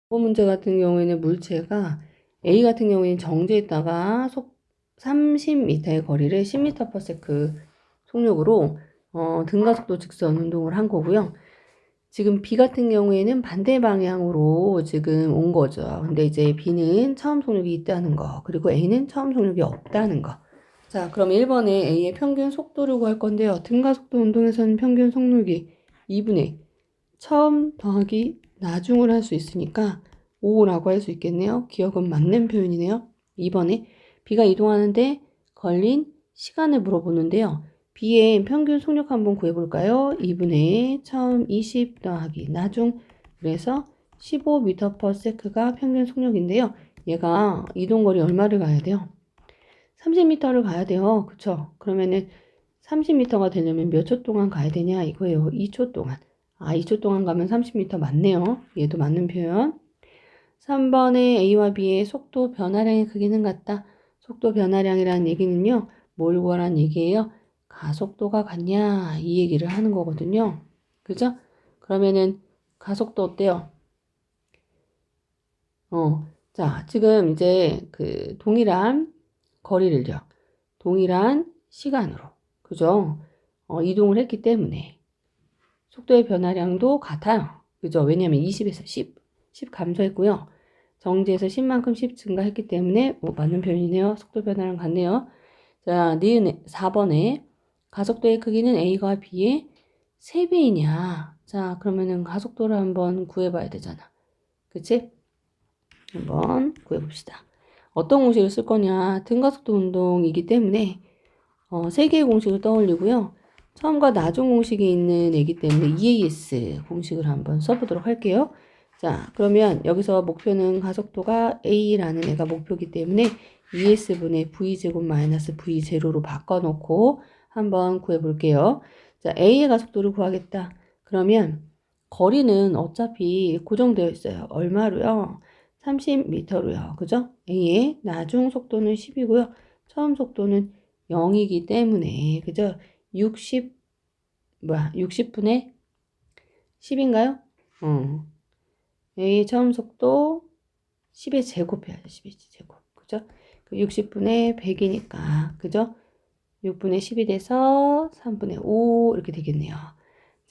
이번 문제 같은 경우에는 물체가 A 같은 경우에는 정지했다가 속 30m의 거리를 10m/s 속력으로 등가속도 직선 운동을 한 거고요. 지금 B 같은 경우에는 반대 방향으로 지금 온 거죠. 근데 이제 B는 처음 속력이 있다는 거, 그리고 A는 처음 속력이 없다는 거. 자, 그럼 1번에 A의 평균 속도를 구할 건데요. 등가속도 운동에서는 평균 속력이 2분의 처음 더하기 나중을 할 수 있으니까 5라고 할 수 있겠네요. 기억은 맞는 표현이네요. 2번에 B가 이동하는데 걸린 시간을 물어보는데요. B의 평균 속력 한번 구해볼까요? 2분의 처음 20 더하기 나중, 그래서 15m/s가 평균 속력인데요. 얘가 이동거리 얼마를 가야 돼요? 30m를 가야 돼요. 그쵸? 그러면은 30m가 되려면 몇 초 동안 가야 되냐 이거예요. 2초 동안. 2초 동안 가면 30m 맞네요. 얘도 맞는 표현. 3번에 A와 B의 속도 변화량의 크기는 같다. 속도 변화량이라는 얘기는요. 뭘 구하라는 얘기예요? 가속도가 같냐 이 얘기를 하는 거거든요. 그죠? 그러면은 가속도 어때요? 자, 지금 이제 그 동일한 거리를요. 동일한 시간으로. 그죠? 이동을 했기 때문에 속도의 변화량도 같아요. 그죠? 왜냐면 20에서 10 감소했고요. 정지에서 10만큼 10 증가했기 때문에 맞는 표현이네요. 속도 변화량 같네요. 자, 니은 4번에 가속도의 크기는 A가 B의 3배이냐. 자, 그러면은 가속도를 한번 구해봐야 되잖아. 그치? 한번 구해봅시다. 어떤 공식을 쓸 거냐. 등가속도 운동이기 때문에 3개의 공식을 떠올리고요. 처음과 나중 공식이 있는 애기 때문에 EAS 공식을 한번 써보도록 할게요. 자, 그러면 여기서 목표는 가속도가 A라는 애가 목표이기 때문에 ES분의 V제곱 마이너스 V0로 바꿔놓고 한번 구해볼게요. 자, A의 가속도를 구하겠다. 그러면 거리는 어차피 고정되어 있어요. 얼마로요? 30m로요. 그죠? A의 나중 속도는 10이고요. 처음 속도는 0이기 때문에 그죠? 60분의 10인가요? A 처음 속도 10의 제곱해야죠. 10의 제곱. 그죠? 60분의 100이니까 그죠? 6분의 10이 돼서 3분의 5 이렇게 되겠네요.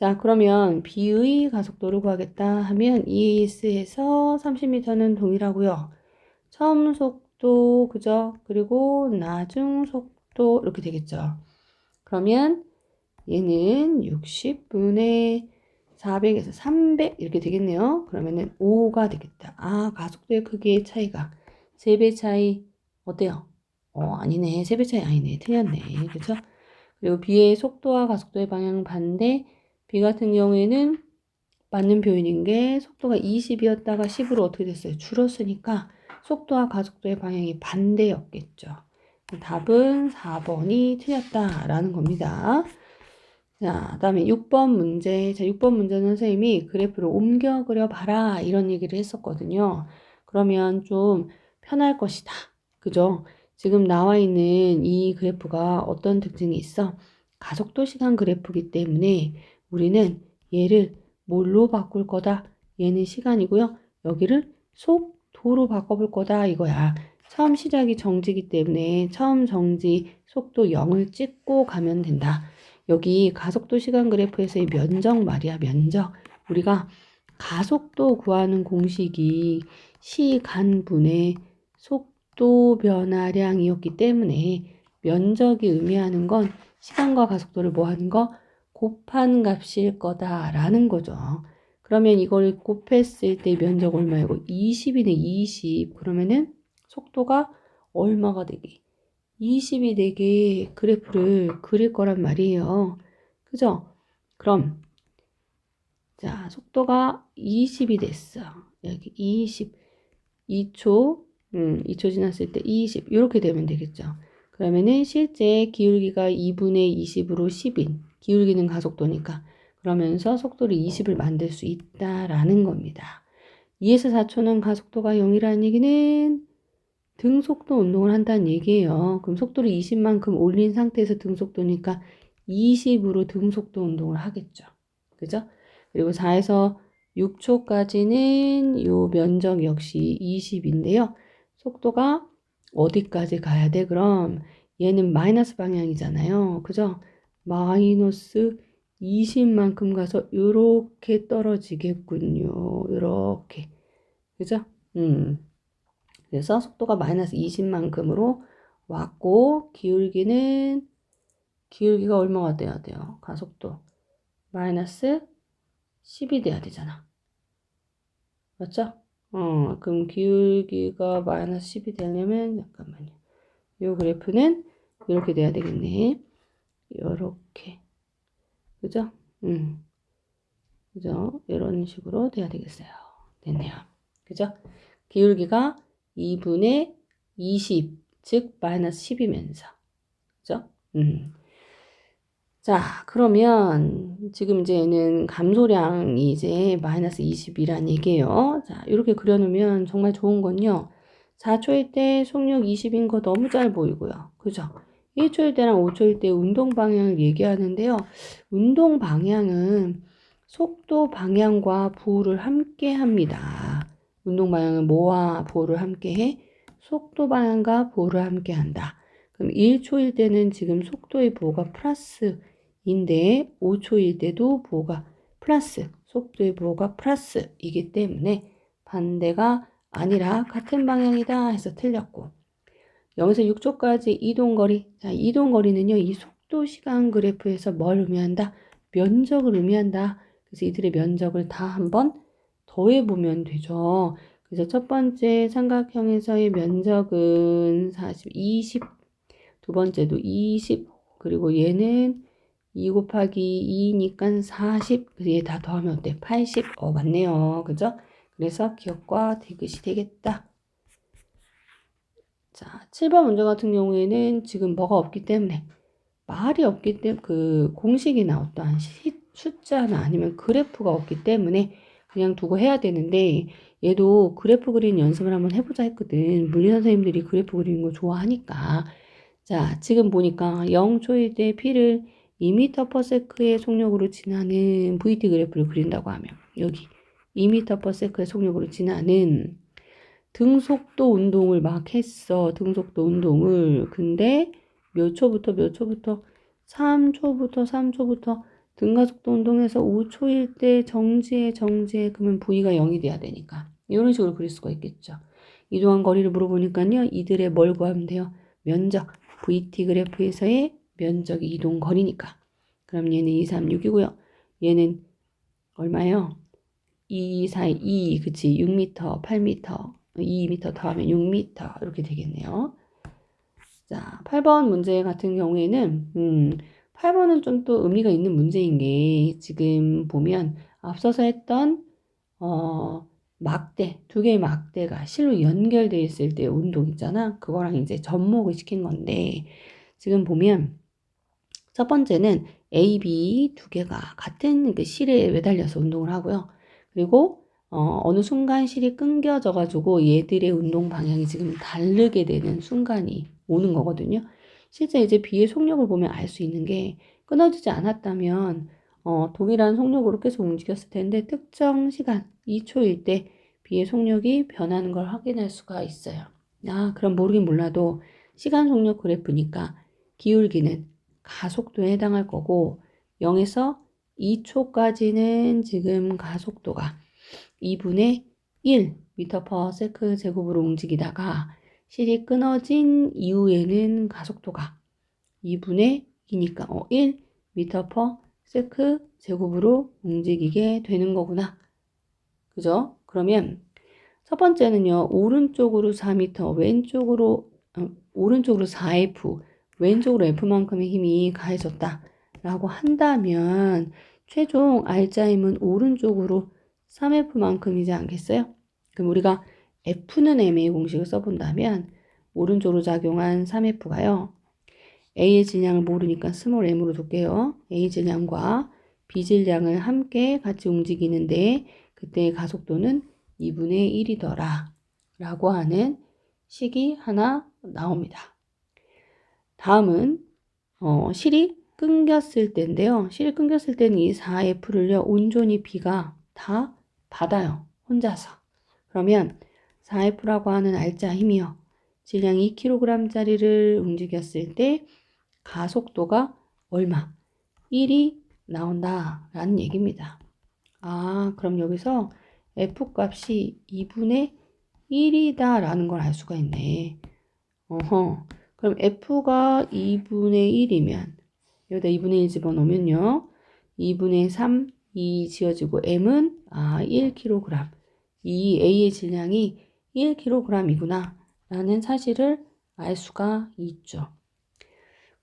자, 그러면 B의 가속도를 구하겠다 하면 ES에서 30m는 동일하고요. 처음 속도, 그죠? 그리고 나중 속도 이렇게 되겠죠. 그러면 얘는 60분의 400에서 300 이렇게 되겠네요. 그러면은 5가 되겠다. 가속도의 크기의 차이가 3배 차이 어때요? 아니네. 3배 차이 아니네. 틀렸네. 그죠? 그리고 B의 속도와 가속도의 방향 반대. B 같은 경우에는 맞는 표현인 게 속도가 20이었다가 10으로 어떻게 됐어요? 줄었으니까 속도와 가속도의 방향이 반대였겠죠. 답은 4번이 틀렸다라는 겁니다. 자, 다음에 6번 문제. 자, 6번 문제는 선생님이 그래프를 옮겨 그려봐라 이런 얘기를 했었거든요. 그러면 좀 편할 것이다. 그죠? 지금 나와 있는 이 그래프가 어떤 특징이 있어? 가속도 시간 그래프이기 때문에 우리는 얘를 뭘로 바꿀 거다? 얘는 시간이고요. 여기를 속도로 바꿔볼 거다 이거야. 처음 시작이 정지이기 때문에 처음 정지 속도 0을 찍고 가면 된다. 여기 가속도 시간 그래프에서의 면적 말이야, 면적. 우리가 가속도 구하는 공식이 시간분의 속도 변화량이었기 때문에 면적이 의미하는 건 시간과 가속도를 뭐 하는 거? 곱한 값일 거다라는 거죠. 그러면 이걸 곱했을 때 면적 얼마이고 20이네, 20. 그러면은 속도가 얼마가 되게? 20이 되게 그래프를 그릴 거란 말이에요. 그죠? 그럼 자, 속도가 20이 됐어. 여기 20, 2초, 2초 지났을 때 20 이렇게 되면 되겠죠. 그러면은 실제 기울기가 2분의 20으로 10인 기울기는 가속도니까 그러면서 속도를 20을 만들 수 있다라는 겁니다. 2에서 4초는 가속도가 0이라는 얘기는 등속도 운동을 한다는 얘기예요. 그럼 속도를 20만큼 올린 상태에서 등속도니까 20으로 등속도 운동을 하겠죠. 그죠? 그리고 4에서 6초까지는 요 면적 역시 20인데요. 속도가 어디까지 가야 돼? 그럼 얘는 마이너스 방향이잖아요. 그죠? 마이너스 20만큼 가서 요렇게 떨어지겠군요. 요렇게. 그죠? 그래서 속도가 마이너스 20만큼으로 왔고, 기울기가 얼마가 돼야 돼요? 가속도. 마이너스 10이 돼야 되잖아. 맞죠? 그럼 기울기가 마이너스 10이 되려면, 잠깐만요. 요 그래프는 이렇게 돼야 되겠네. 요렇게. 그죠? 그죠? 이런 식으로 돼야 되겠어요. 됐네요. 그죠? 기울기가 2분의 20, 즉 마이너스 10이면서. 그죠? 자, 그러면 지금 이제 얘는 감소량이 이제 마이너스 20이란 얘기예요. 자, 이렇게 그려놓으면 정말 좋은 건요. 4초일 때 속력 20인 거 너무 잘 보이고요. 그죠? 1초일 때랑 5초일 때 운동 방향을 얘기하는데요. 운동 방향은 속도 방향과 부호를 함께 합니다. 운동 방향은 뭐와 부호를 함께 해? 속도 방향과 부호를 함께 한다. 그럼 1초일 때는 지금 속도의 부호가 플러스인데 5초일 때도 부호가 플러스, 속도의 부호가 플러스이기 때문에 반대가 아니라 같은 방향이다 해서 틀렸고 0에서 6초까지 이동거리. 자, 이동거리는요. 이 속도 시간 그래프에서 뭘 의미한다? 면적을 의미한다. 그래서 이들의 면적을 다 한번 더해보면 되죠. 그래서 첫 번째 삼각형에서의 면적은 40, 20, 두 번째도 20, 그리고 얘는 2 곱하기 2니까 40, 그래서 얘 다 더하면 어때? 80, 맞네요. 그죠? 그래서 기억과 디귿이 되겠다. 자, 7번 문제 같은 경우에는 지금 뭐가 없기 때문에, 말이 없기 때문에, 그 공식이나 어떠한 숫자나 아니면 그래프가 없기 때문에 그냥 두고 해야 되는데, 얘도 그래프 그리는 연습을 한번 해보자 했거든. 물리 선생님들이 그래프 그리는 거 좋아하니까. 자, 지금 보니까 0초일 때 P를 2m/s의 속력으로 지나는 VT 그래프를 그린다고 하면, 여기 2m/s의 속력으로 지나는 등속도 운동을 막 했어. 등속도 운동을. 근데 몇 초부터 3초부터 등가속도 운동에서 5초일 때 정지해. 그러면 V가 0이 돼야 되니까. 이런 식으로 그릴 수가 있겠죠. 이동한 거리를 물어보니까요. 이들의 뭘 구하면 돼요? 면적. VT 그래프에서의 면적이 이동 거리니까. 그럼 얘는 2, 3, 6이고요. 얘는 얼마예요? 2, 4, 2, 그치? 6m, 8m. 2m 더하면 6m 이렇게 되겠네요. 자, 8번 문제 같은 경우에는 8번은 좀 또 의미가 있는 문제인 게 지금 보면 앞서서 했던 막대, 두 개의 막대가 실로 연결되어 있을 때 운동 있잖아. 그거랑 이제 접목을 시킨 건데 지금 보면 첫 번째는 A, B 두 개가 같은 그 실에 매달려서 운동을 하고요. 그리고 어느 순간 실이 끊겨져 가지고 얘들의 운동 방향이 지금 다르게 되는 순간이 오는 거거든요. 실제 이제 B의 속력을 보면 알 수 있는 게 끊어지지 않았다면 동일한 속력으로 계속 움직였을 텐데 특정 시간 2초일 때 B의 속력이 변하는 걸 확인할 수가 있어요. 그럼 모르긴 몰라도 시간 속력 그래프니까 기울기는 가속도에 해당할 거고 0에서 2초까지는 지금 가속도가 2분의 1 m/s 제곱으로 움직이다가 실이 끊어진 이후에는 가속도가 2분의 2니까 1 m/s 제곱으로 움직이게 되는 거구나. 그죠? 그러면 첫 번째는요. 오른쪽으로 4m, 오른쪽으로 4F, 왼쪽으로 F만큼의 힘이 가해졌다 라고 한다면 최종 R자임은 오른쪽으로 3F만큼이지 않겠어요? 그럼 우리가 F는 M의 공식을 써본다면 오른쪽으로 작용한 3F가요. A의 질량을 모르니까 스몰 m으로 둘게요. A 질량과 B 질량을 함께 같이 움직이는데 그때의 가속도는 2분의 1이더라 라고 하는 식이 하나 나옵니다. 다음은 실이 끊겼을 때인데요. 실이 끊겼을 때는 이 4F를요. 온전히 B가 다 받아요. 혼자서. 그러면 4F라고 하는 알짜 힘이요. 질량 2kg짜리를 움직였을 때 가속도가 얼마? 1이 나온다라는 얘기입니다. 아, 그럼 여기서 F 값이 2분의 1이다라는 걸 알 수가 있네. 어허. 그럼 F가 2분의 1이면 여기다 2분의 1 집어넣으면요. 2분의 3, 2 지어지고 M은 1kg. 이 A의 질량이 1kg이구나 라는 사실을 알 수가 있죠.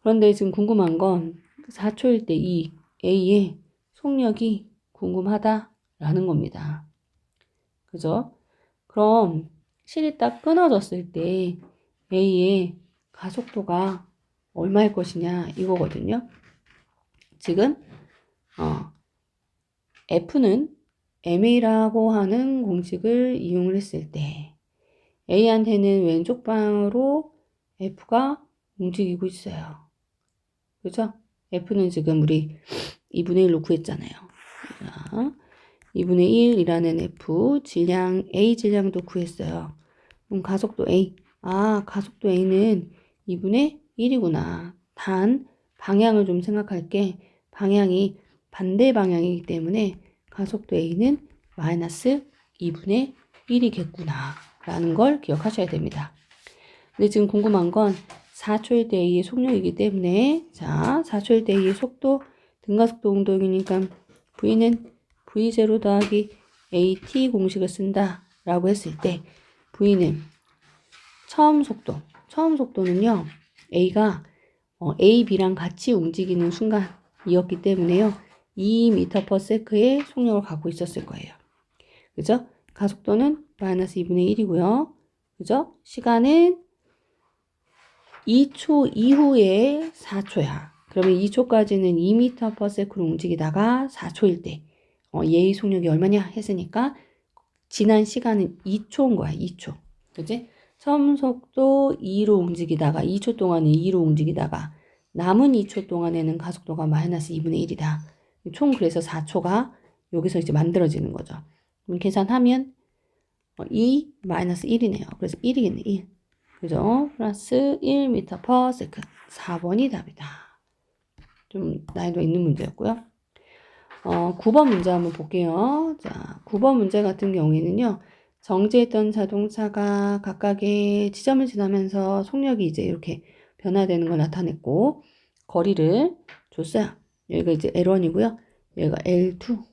그런데 지금 궁금한 건 4초일 때 이 A의 속력이 궁금하다라는 겁니다. 그죠? 그럼 실이 딱 끊어졌을 때 A의 가속도가 얼마일 것이냐 이거거든요. 지금 F는 ma라고 하는 공식을 이용을 했을 때 A한테는 왼쪽 방향으로 F가 움직이고 있어요. 그죠? F는 지금 우리 2분의 1로 구했잖아요. 자, 2분의 1이라는 F 질량 A 질량도 구했어요. 그럼 가속도 A. 가속도 A는 2분의 1이구나. 단 방향을 좀 생각할게. 방향이 반대 방향이기 때문에 가속도 A는 마이너스 2분의 1이겠구나 라는 걸 기억하셔야 됩니다. 근데 지금 궁금한 건 4초일 때 A의 속력이기 때문에 4초일 때 A의 속도 등가속도 운동이니까 V는 V0 더하기 AT 공식을 쓴다 라고 했을 때 V는 처음 속도는요 A가 A, B랑 같이 움직이는 순간이었기 때문에요 2m/s의 속력을 갖고 있었을 거예요. 그죠? 가속도는 마이너스 2분의 1이고요. 그죠? 시간은 2초 이후에 4초야. 그러면 2초까지는 2m/s로 움직이다가 4초일 때 얘의 속력이 얼마냐 했으니까 지난 시간은 2초인 거야. 2초. 그치? 처음 속도 2로 움직이다가 2초 동안은 2로 움직이다가 남은 2초 동안에는 가속도가 마이너스 2분의 1이다. 총 그래서 4초가 여기서 이제 만들어지는 거죠. 그럼 계산하면 2 마이너스 1이네요. 그래서 1이겠네. 1. 그죠? 플러스 1m/s. 4번이 답이다. 좀 난이도 있는 문제였고요. 9번 문제 한번 볼게요. 자, 9번 문제 같은 경우에는요. 정지했던 자동차가 각각의 지점을 지나면서 속력이 이제 이렇게 변화되는 걸 나타냈고 거리를 줬어요. 여기가 이제 L1이고요. 여기가 L2.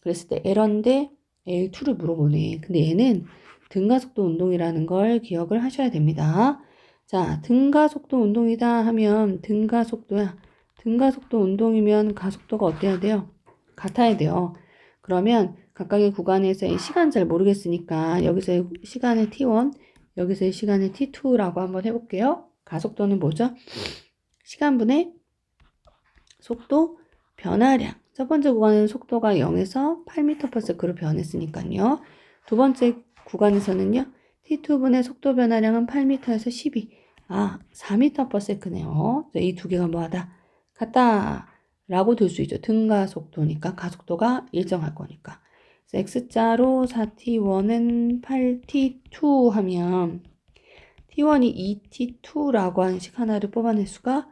그랬을 때 L1대 L2를 물어보네. 근데 얘는 등가속도 운동이라는 걸 기억을 하셔야 됩니다. 자, 등가속도 운동이다 하면 등가속도야. 등가속도 운동이면 가속도가 어때야 돼요? 같아야 돼요. 그러면 각각의 구간에서의 시간 잘 모르겠으니까 여기서의 시간을 t1, 여기서의 시간을 t2라고 한번 해볼게요. 가속도는 뭐죠? 시간분의 속도 변화량. 첫 번째 구간은 속도가 0에서 8m/s로 변했으니까요. 두 번째 구간에서는요. t2분의 속도 변화량은 8m에서 12. 4m/s네요. 이 두 개가 뭐하다? 같다. 라고 들 수 있죠. 등가속도니까 가속도가 일정할 거니까. X자로 4t1은 8t2 하면 t1이 2t2라고 하는 식 하나를 뽑아낼 수가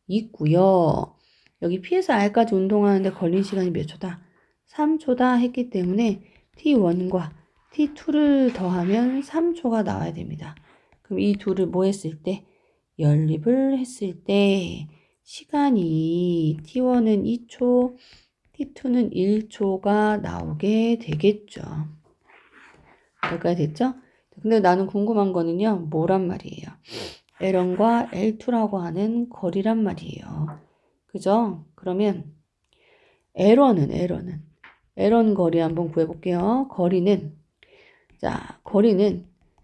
있고요. 여기 P에서 R까지 운동하는데 걸린 시간이 몇 초다? 3초다 했기 때문에 T1과 T2를 더하면 3초가 나와야 됩니다. 그럼 이 둘을 뭐 했을 때? 연립을 했을 때 시간이 T1은 2초, T2는 1초가 나오게 되겠죠. 여기까지 됐죠? 근데 나는 궁금한 거는요. 뭐란 말이에요? L1과 L2라고 하는 거리란 말이에요. 그죠? 그러면 L1 거리 한번 구해볼게요. 거리는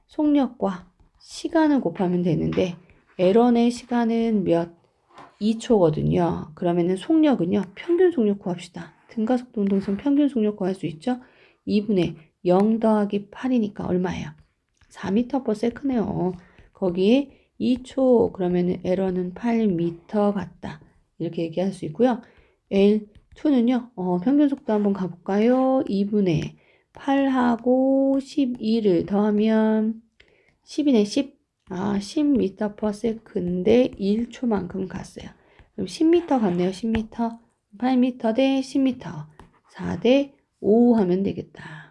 속력과 시간을 곱하면 되는데 L1의 시간은 몇? 2초거든요. 그러면은 속력은요. 평균 속력 구합시다. 등가속도 운동선 평균 속력 구할 수 있죠? 2분의 0 더하기 8이니까 얼마예요? 4m/s네요. 거기에 2초 그러면은 L1은 8m 같다. 이렇게 얘기할 수 있고요. L2는요. 평균 속도 한번 가볼까요? 2분의 8하고 12를 더하면 10이네, 10. 10m per second인데 1초만큼 갔어요. 그럼 10m 갔네요, 10m. 8m 대 10m. 4대 5 하면 되겠다.